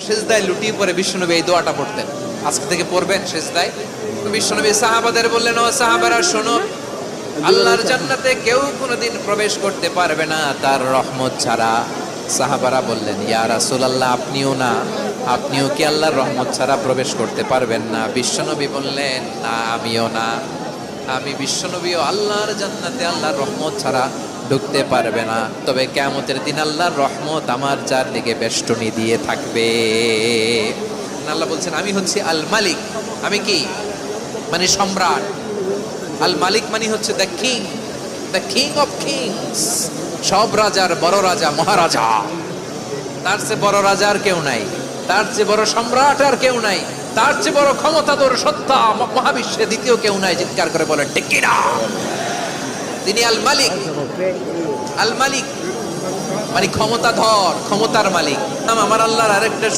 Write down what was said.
সিজদায় লুটিয়ে পড়ে বিশ্বনবী এই দোয়াটা পড়তেন। আজকে থেকে পড়বেন সিজদায়। বিশ্বনবী সাহাবাদের বললেন, ও সাহাবারা শোনো, আল্লাহর জান্নাতে কেউ কোনোদিন প্রবেশ করতে পারবে না তার রহমত ছাড়া। সাহাবারা বললেন, ইয়া রাসূলুল্লাহ, আপনিও না? আপনিও কি আল্লাহর রহমত ছাড়া প্রবেশ করতে পারবেন না? বিশ্বনবী বললেন, না, আমিও না। আমি বিশ্বনবীও আল্লাহর জান্নাতে আল্লাহর রহমত ছাড়া ঢুকতে পারবে না। তবে কিয়ামতের দিন আল্লাহর রহমত আমার চারদিকে বেষ্টনী দিয়ে থাকবে। আল্লাহ বলছেন, আমি হচ্ছি আল মালিক। আমি কি? মানে সম্রাট। আল মালিক মানে হচ্ছে দ্য কিং অফ কিংস। সব রাজার বড় রাজা, মহারাজা। তার চেয়ে বড় রাজা আর কেউ নাই, তার চেয়ে বড় সম্রাট আর কেউ নাই, তার চেয়ে বড় ক্ষমতাধর সত্তা মহাবিশ্বে দ্বিতীয় কেউ নাই। চিৎকার করে বলেন ঠিক কিনা? তিনি আল মালিক। আল মালিক মানে ক্ষমতাধর, ক্ষমতার মালিক। আমার আল্লাহর আরেকটা